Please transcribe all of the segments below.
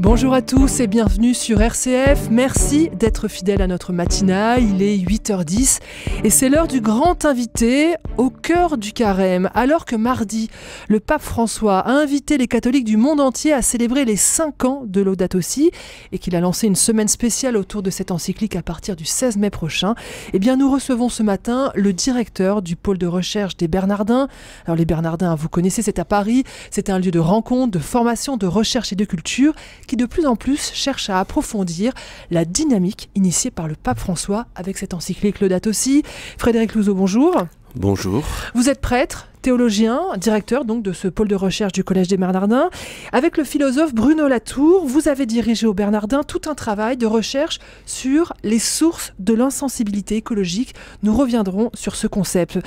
Bonjour à tous et bienvenue sur RCF. Merci d'être fidèles à notre matinale. Il est 8h10 et c'est l'heure du grand invité au cœur du carême. Alors que mardi, le pape François a invité les catholiques du monde entier à célébrer les 5 ans de Laudato Si et qu'il a lancé une semaine spéciale autour de cette encyclique à partir du 16 mai prochain, eh bien nous recevons ce matin le directeur du pôle de recherche des Bernardins. Alors les Bernardins, vous connaissez, c'est à Paris. C'est un lieu de rencontre, de formation, de recherche et de culture qui de plus en plus cherche à approfondir la dynamique initiée par le pape François avec cette encyclique Laudato Si. Frédéric Louzeau, bonjour. Bonjour. Vous êtes prêtre, théologien, directeur donc de ce pôle de recherche du Collège des Bernardins. Avec le philosophe Bruno Latour, vous avez dirigé aux Bernardins tout un travail de recherche sur les sources de l'insensibilité écologique. Nous reviendrons sur ce concept.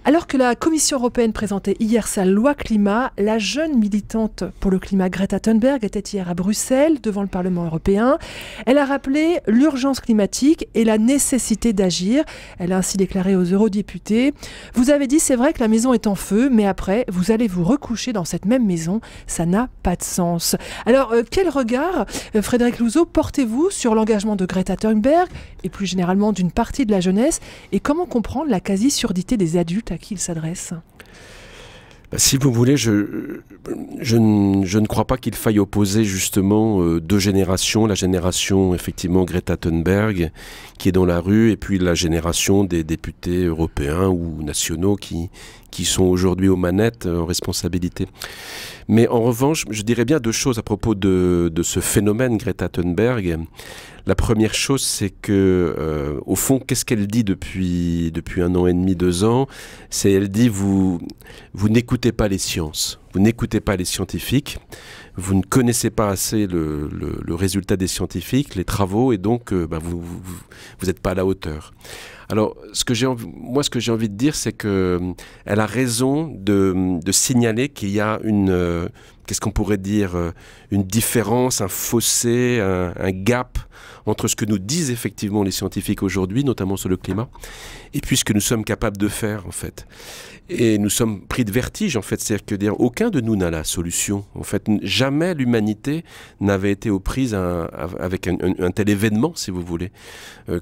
Alors que la Commission européenne présentait hier sa loi climat, la jeune militante pour le climat Greta Thunberg était hier à Bruxelles, devant le Parlement européen. Elle a rappelé l'urgence climatique et la nécessité d'agir. Elle a ainsi déclaré aux eurodéputés « Vous avez dit, c'est vrai que la maison est en feu, mais après, vous allez vous recoucher dans cette même maison. Ça n'a pas de sens. » Alors, quel regard, Frédéric Louzeau, portez-vous sur l'engagement de Greta Thunberg et plus généralement d'une partie de la jeunesse, et comment comprendre la quasi-surdité des adultes à qui il s'adresse? Si vous voulez, je ne crois pas qu'il faille opposer justement deux générations. La génération, effectivement, Greta Thunberg, qui est dans la rue, et puis la génération des députés européens ou nationaux qui sont aujourd'hui aux manettes en responsabilité. Mais en revanche, je dirais bien deux choses à propos de ce phénomène Greta Thunberg. La première chose, c'est que, au fond, qu'est-ce qu'elle dit depuis 1 an et demi, 2 ans? Elle dit, vous n'écoutez pas les sciences, vous n'écoutez pas les scientifiques, vous ne connaissez pas assez le résultat des scientifiques, les travaux, et donc vous n'êtes pas à la hauteur. Alors, ce que j'ai envie de dire, c'est qu'elle a raison de signaler qu'il y a qu'est-ce qu'on pourrait dire, une différence, un fossé, un gap entre ce que nous disent effectivement les scientifiques aujourd'hui, notamment sur le climat, et puis ce que nous sommes capables de faire, en fait. Et nous sommes pris de vertige, en fait. C'est-à-dire que aucun de nous n'a la solution. En fait, jamais l'humanité n'avait été aux prises avec un tel événement, si vous voulez,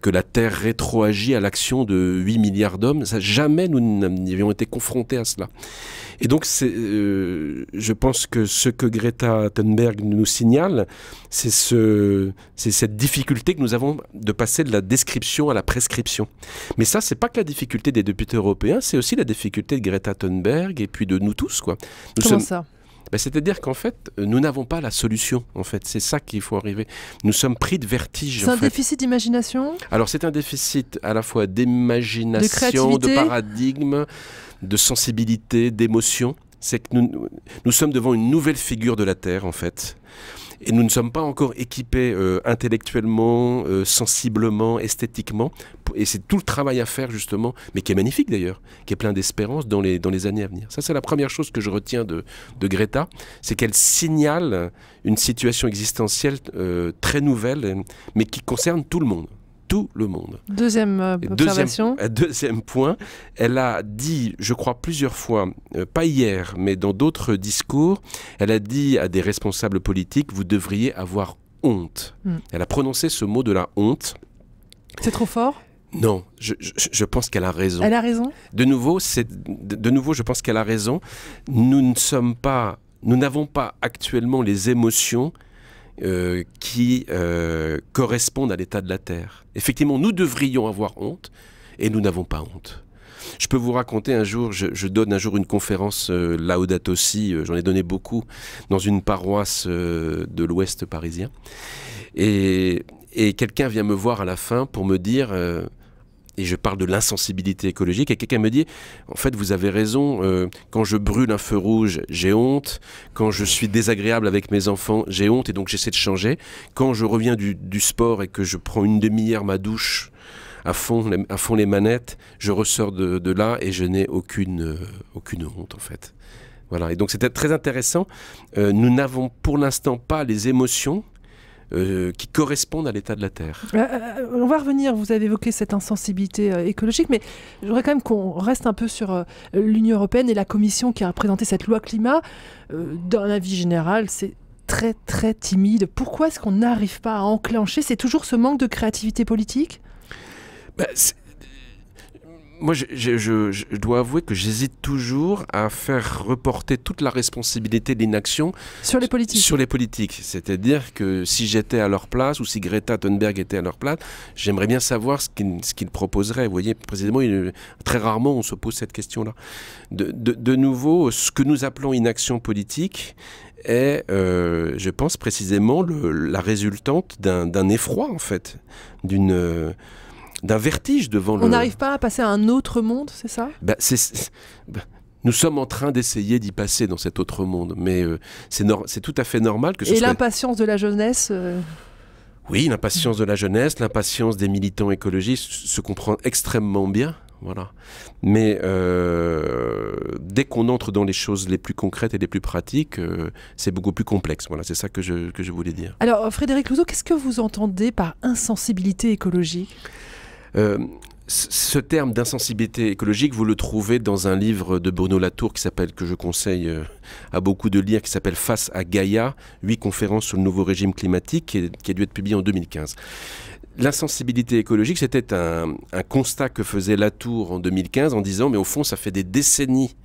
que la Terre rétroagit à l'action de 8 milliards d'hommes. Jamais nous n'avions été confrontés à cela. Et donc, je pense que ce que Greta Thunberg nous signale, c'est cette difficulté que nous avons de passer de la description à la prescription. Mais ça, c'est pas que la difficulté des députés européens, c'est aussi la difficulté de Greta Thunberg et puis de nous tous, quoi. Comment ça ? C'est-à-dire qu'en fait, nous n'avons pas la solution, en fait. C'est ça qu'il faut arriver. Nous sommes pris de vertige, C'est un déficit d'imagination ? Alors, c'est un déficit à la fois d'imagination, de paradigme, de sensibilité, d'émotion. C'est que nous sommes devant une nouvelle figure de la Terre, en fait. Et nous ne sommes pas encore équipés intellectuellement, sensiblement, esthétiquement. Et c'est tout le travail à faire, justement, mais qui est magnifique d'ailleurs, qui est plein d'espérance dans les années à venir. Ça, c'est la première chose que je retiens de Greta, c'est qu'elle signale une situation existentielle très nouvelle, mais qui concerne tout le monde. Tout le monde. Deuxième observation. Deuxième point, elle a dit, je crois plusieurs fois, pas hier, mais dans d'autres discours, elle a dit à des responsables politiques, vous devriez avoir honte. Elle a prononcé ce mot de la honte. C'est trop fort ? Non, je pense qu'elle a raison. Elle a raison ? De nouveau, je pense qu'elle a raison. Nous n'avons pas actuellement les émotions qui correspondent à l'état de la Terre. Effectivement, nous devrions avoir honte et nous n'avons pas honte. Je peux vous raconter un jour, je donne un jour une conférence Laudato Si, j'en ai donné beaucoup, dans une paroisse de l'Ouest parisien. Et quelqu'un vient me voir à la fin pour me dire... et je parle de l'insensibilité écologique, et quelqu'un me dit, en fait, vous avez raison, quand je brûle un feu rouge, j'ai honte, quand je suis désagréable avec mes enfants, j'ai honte, et donc j'essaie de changer. Quand je reviens du sport et que je prends une demi-heure ma douche à fond les manettes, je ressors de là et je n'ai aucune honte, en fait. Voilà, et donc c'était très intéressant. Nous n'avons pour l'instant pas les émotions qui correspondent à l'état de la Terre. On va revenir, vous avez évoqué cette insensibilité écologique, mais je voudrais quand même qu'on reste un peu sur l'Union européenne et la Commission qui a présenté cette loi climat. Dans la vie générale, c'est très très timide. Pourquoi est-ce qu'on n'arrive pas à enclencher? C'est toujours ce manque de créativité politique? Bah, moi, je dois avouer que j'hésite toujours à faire reporter toute la responsabilité de l'inaction sur les politiques. Sur les politiques. C'est-à-dire que si j'étais à leur place ou si Greta Thunberg était à leur place, j'aimerais bien savoir ce qu'ils proposeraient. Vous voyez, précisément, très rarement on se pose cette question-là. De nouveau, ce que nous appelons inaction politique est, je pense, précisément la résultante d'un effroi, en fait, d'un vertige devant On n'arrive pas à passer à un autre monde, c'est ça? Nous sommes en train d'essayer d'y passer dans cet autre monde, mais c'est tout à fait normal que ce soit... Et l'impatience de la jeunesse Oui, l'impatience de la jeunesse, l'impatience des militants écologistes se comprend extrêmement bien. Voilà. Mais dès qu'on entre dans les choses les plus concrètes et les plus pratiques, c'est beaucoup plus complexe. Voilà, c'est ça que je voulais dire. Alors, Frédéric Louzeau, qu'est-ce que vous entendez par insensibilité écologique ? Ce terme d'insensibilité écologique, vous le trouvez dans un livre de Bruno Latour que je conseille à beaucoup de lire, qui s'appelle Face à Gaïa, 8 conférences sur le nouveau régime climatique, qui a dû être publié en 2015. L'insensibilité écologique, c'était un constat que faisait Latour en 2015 en disant, mais au fond, ça fait des décennies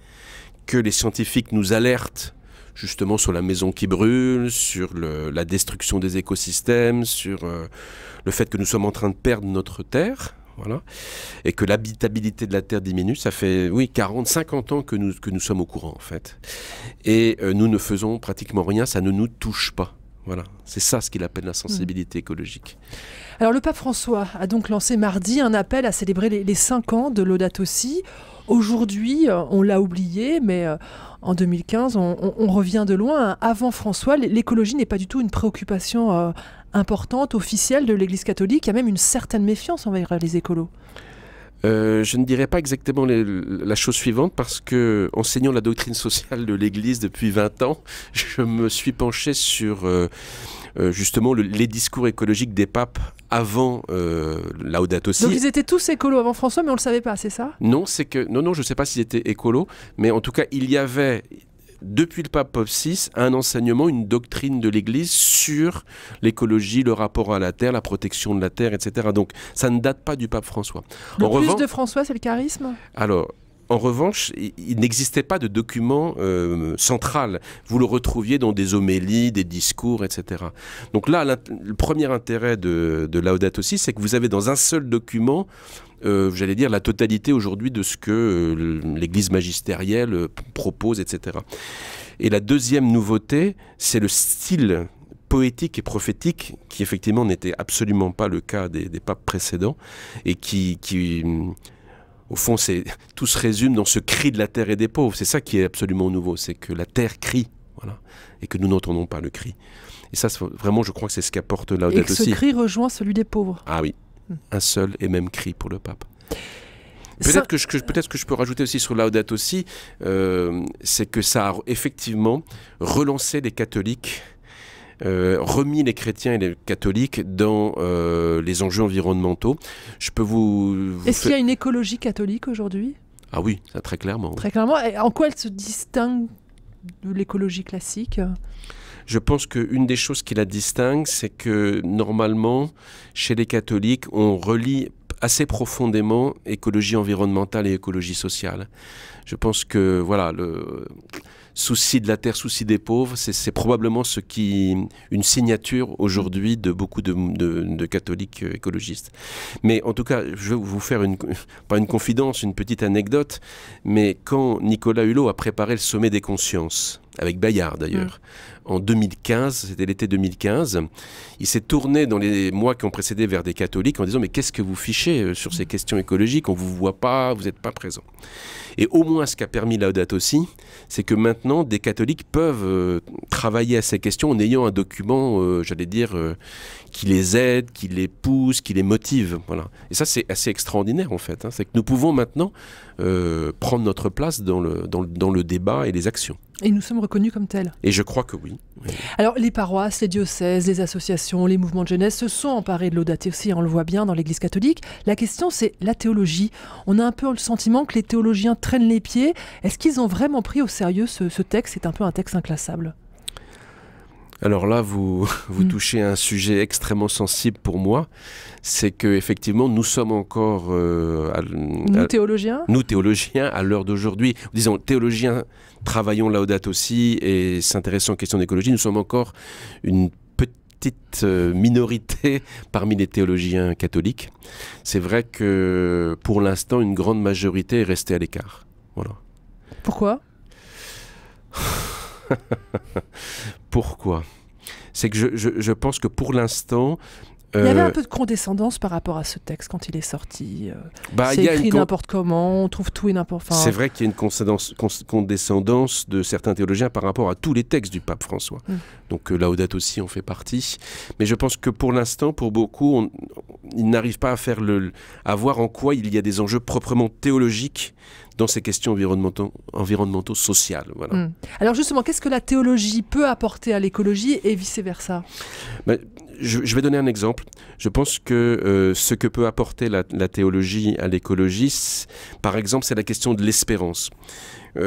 que les scientifiques nous alertent justement sur la maison qui brûle, sur la destruction des écosystèmes, sur le fait que nous sommes en train de perdre notre Terre. Voilà. Et que l'habitabilité de la Terre diminue, ça fait 40, 50 ans que nous sommes au courant en fait. Et nous ne faisons pratiquement rien, ça ne nous touche pas. Voilà. C'est ça ce qu'il appelle la sensibilité écologique. Alors le pape François a donc lancé mardi un appel à célébrer les 5 ans de Laudato Si. Aujourd'hui, on l'a oublié, mais en 2015, on revient de loin. Avant François, l'écologie n'est pas du tout une préoccupation importante, officielle de l'Église catholique. Il y a même une certaine méfiance envers les écolos. Je ne dirais pas exactement la chose suivante parce que, enseignant la doctrine sociale de l'Église depuis 20 ans, je me suis penché sur justement les discours écologiques des papes avant Laudato Si. Donc ils étaient tous écolos avant François, mais on ne le savait pas, c'est ça? Non, non, je ne sais pas s'ils étaient écolos, mais en tout cas, il y avait... Depuis le pape Paul VI, un enseignement, une doctrine de l'Église sur l'écologie, le rapport à la terre, la protection de la terre, etc. Donc ça ne date pas du pape François. Le plus de François, c'est le charisme ? Alors, en revanche, il n'existait pas de document central. Vous le retrouviez dans des homélies, des discours, etc. Donc là, le premier intérêt de Laudato Si, c'est que vous avez dans un seul document, j'allais dire, la totalité aujourd'hui de ce que l'Église magistérielle propose, etc. Et la deuxième nouveauté, c'est le style poétique et prophétique, qui effectivement n'était absolument pas le cas des papes précédents, et qui au fond, tout se résume dans ce cri de la terre et des pauvres. C'est ça qui est absolument nouveau, c'est que la terre crie, voilà, et que nous n'entendons pas le cri. Et ça, vraiment, je crois que c'est ce qu'apporte Laudato Si. Et que ce cri rejoint celui des pauvres. Ah oui, un seul et même cri pour le pape. Peut-être que je peux rajouter aussi sur Laudato Si, c'est que ça a effectivement relancé les catholiques, remis les chrétiens et les catholiques dans les enjeux environnementaux. Je peux Est-ce qu'il y a une écologie catholique aujourd'hui ? Ah oui, ça très clairement. Très clairement. Et en quoi elle se distingue de l'écologie classique ? Je pense qu'une des choses qui la distingue, c'est que normalement, chez les catholiques, on relie assez profondément écologie environnementale et écologie sociale. Je pense que voilà, le souci de la terre, souci des pauvres, c'est probablement une signature aujourd'hui de beaucoup de catholiques écologistes. Mais en tout cas, je vais vous faire pas une confidence, une petite anecdote, mais quand Nicolas Hulot a préparé le sommet des consciences, avec Bayard d'ailleurs, en 2015, c'était l'été 2015, il s'est tourné dans les mois qui ont précédé vers des catholiques en disant « Mais qu'est-ce que vous fichez sur ces questions écologiques ? On ne vous voit pas, vous n'êtes pas présent. » Et au moins, ce qu'a permis Laudato Si, c'est que maintenant, des catholiques peuvent travailler à ces questions en ayant un document, j'allais dire, qui les aide, qui les pousse, qui les motive. Voilà. Et ça, c'est assez extraordinaire, en fait. C'est que nous pouvons maintenant prendre notre place dans le débat et les actions. Et nous sommes reconnus comme tels. Et je crois que oui. Alors, les paroisses, les diocèses, les associations, les mouvements de jeunesse se sont emparés de Laudato Si, on le voit bien dans l'Église catholique. La question, c'est la théologie. On a un peu le sentiment que les théologiens traînent les pieds. Est-ce qu'ils ont vraiment pris au sérieux ce texte ? C'est un peu un texte inclassable. Alors là, vous touchez à un sujet extrêmement sensible pour moi. C'est qu'effectivement, nous sommes encore... Nous, théologiens, à l'heure d'aujourd'hui. Disons, théologiens, travaillons Laudato Si et s'intéressant aux questions d'écologie. Nous sommes encore une petite minorité parmi les théologiens catholiques. C'est vrai que, pour l'instant, une grande majorité est restée à l'écart. Voilà. Pourquoi ? Pourquoi ? C'est que je pense que pour l'instant... Il y avait un peu de condescendance par rapport à ce texte quand il est sorti. C'est écrit n'importe comment, on trouve tout et n'importe... Enfin... C'est vrai qu'il y a une condescendance de certains théologiens par rapport à tous les textes du pape François. Donc Laudato Si en fait partie. Mais je pense que pour l'instant, pour beaucoup, ils n'arrivent pas à voir en quoi il y a des enjeux proprement théologiques dans ces questions environnementaux sociales. Voilà. Alors justement, qu'est-ce que la théologie peut apporter à l'écologie et vice-versa ? Je vais donner un exemple. Je pense que ce que peut apporter la théologie à l'écologie, par exemple, c'est la question de l'espérance.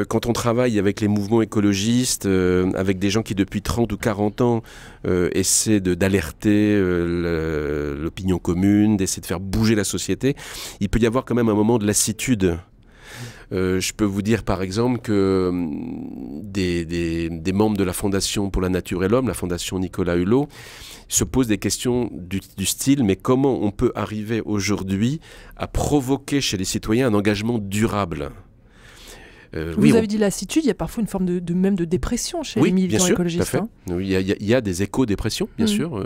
Quand on travaille avec les mouvements écologistes, avec des gens qui depuis 30 ou 40 ans essaient d'alerter l'opinion commune, d'essayer de faire bouger la société, il peut y avoir quand même un moment de lassitude. Je peux vous dire par exemple que des membres de la Fondation pour la Nature et l'Homme, la Fondation Nicolas Hulot, se posent des questions du style, mais comment on peut arriver aujourd'hui à provoquer chez les citoyens un engagement durable ? Vous avez dit lassitude, il y a parfois une forme même de dépression chez les militants écologistes. Tout à fait. Oui, il y a des éco-dépressions, bien sûr.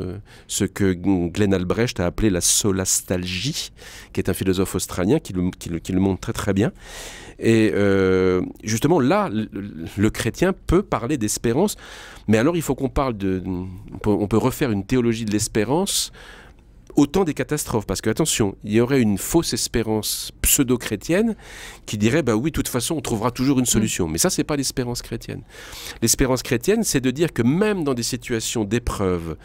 Ce que Glenn Albrecht a appelé la solastalgie, qui est un philosophe australien qui le montre très très bien. Et justement, là, le chrétien peut parler d'espérance, mais alors il faut qu'on parle on peut refaire une théologie de l'espérance au temps des catastrophes, parce que attention, il y aurait une fausse espérance pseudo-chrétienne qui dirait bah oui, de toute façon on trouvera toujours une solution. Mais ça, c'est pas l'espérance chrétienne. L'espérance chrétienne, c'est de dire que même dans des situations d'épreuve,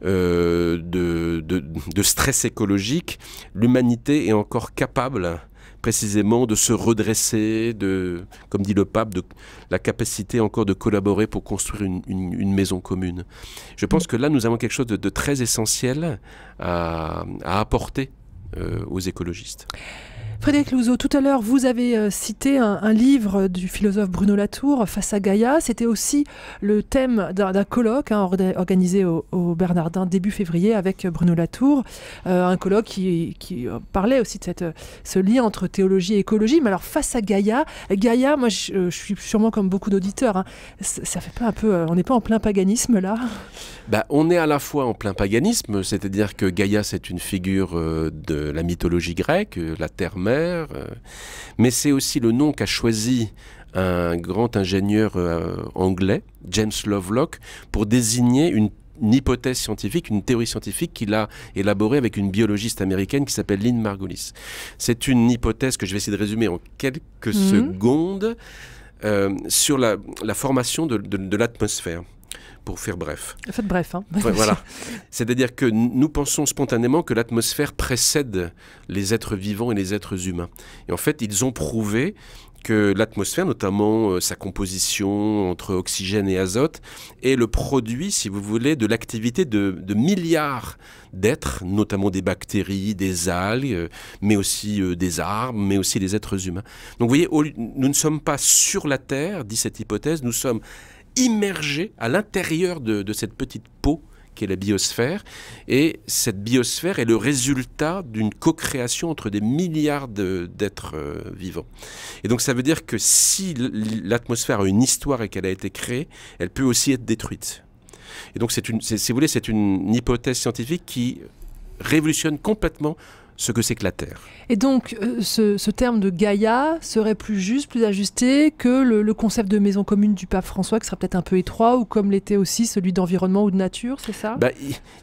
de stress écologique, l'humanité est encore capable précisément de se redresser, comme dit le pape, de la capacité encore de collaborer pour construire une maison commune. Je pense que là, nous avons quelque chose de très essentiel à apporter aux écologistes. Frédéric Louzeau, tout à l'heure, vous avez cité un livre du philosophe Bruno Latour, Face à Gaïa. C'était aussi le thème d'un colloque organisé au Bernardin début février avec Bruno Latour. Un colloque qui parlait aussi de ce lien entre théologie et écologie. Mais alors, Face à Gaïa, moi je suis sûrement comme beaucoup d'auditeurs, ça fait pas un peu... on n'est pas en plein paganisme là ? On est à la fois en plein paganisme, c'est-à-dire que Gaïa, c'est une figure de la mythologie grecque, la terre-mère, mais c'est aussi le nom qu'a choisi un grand ingénieur anglais, James Lovelock, pour désigner une hypothèse scientifique, une théorie scientifique qu'il a élaborée avec une biologiste américaine qui s'appelle Lynn Margulis. C'est une hypothèse que je vais essayer de résumer en quelques secondes sur la formation de l'atmosphère. Pour faire bref. Faites bref. Voilà. C'est-à-dire que nous pensons spontanément que l'atmosphère précède les êtres vivants et les êtres humains. Et en fait, ils ont prouvé que l'atmosphère, notamment sa composition entre oxygène et azote, est le produit, si vous voulez, de l'activité de milliards d'êtres, notamment des bactéries, des algues, mais aussi des arbres, mais aussi des êtres humains. Donc vous voyez, nous ne sommes pas sur la Terre, dit cette hypothèse, nous sommes immergé à l'intérieur de cette petite peau qui est la biosphère, et cette biosphère est le résultat d'une co-création entre des milliards d'êtres vivants. Et donc ça veut dire que si l'atmosphère a une histoire et qu'elle a été créée, elle peut aussi être détruite. Et donc si vous voulez, c'est une hypothèse scientifique qui révolutionne complètement ce que c'est que la Terre. Et donc, ce terme de Gaïa serait plus juste, plus ajusté que le concept de maison commune du pape François, qui serait peut-être un peu étroit, ou comme l'était aussi celui d'environnement ou de nature, c'est ça ?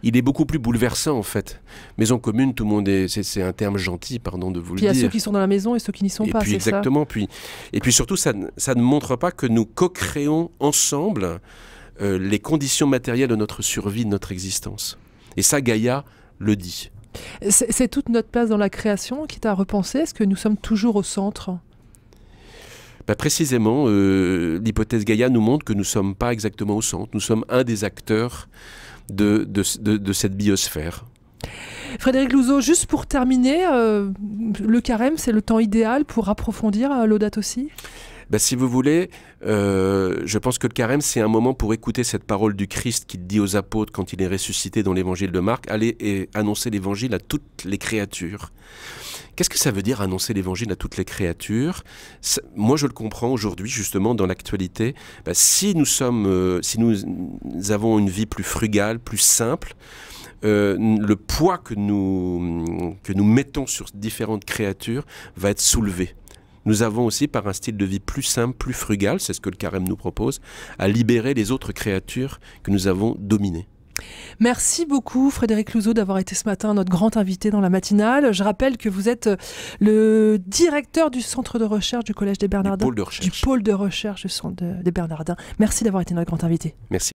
Il est beaucoup plus bouleversant, en fait. Maison commune, tout le monde c'est un terme gentil, pardon de vous le dire. Puis il y a ceux qui sont dans la maison et ceux qui n'y sont pas, c'est exactement, ça ? Et puis surtout, ça ne montre pas que nous co-créons ensemble les conditions matérielles de notre survie, de notre existence. Et ça, Gaïa le dit. C'est toute notre place dans la création qui est à repenser. Est-ce que nous sommes toujours au centre ? Précisément, l'hypothèse Gaïa nous montre que nous ne sommes pas exactement au centre, nous sommes un des acteurs de cette biosphère. Frédéric Louzeau, juste pour terminer, le carême, c'est le temps idéal pour approfondir Laudato Si ? Si vous voulez, je pense que le carême, c'est un moment pour écouter cette parole du Christ qu'il dit aux apôtres quand il est ressuscité dans l'évangile de Marc, allez et annoncer l'évangile à toutes les créatures. Qu'est-ce que ça veut dire annoncer l'évangile à toutes les créatures ? Moi, je le comprends aujourd'hui, justement, dans l'actualité. Si nous avons une vie plus frugale, plus simple, le poids que nous mettons sur différentes créatures va être soulevé. Nous avons aussi, par un style de vie plus simple, plus frugal, c'est ce que le carême nous propose, à libérer les autres créatures que nous avons dominées. Merci beaucoup Frédéric Louzeau d'avoir été ce matin notre grand invité dans la matinale. Je rappelle que vous êtes le directeur du centre de recherche du Collège des Bernardins. Du pôle de recherche. Du pôle de recherche du centre des Bernardins. Merci d'avoir été notre grand invité. Merci.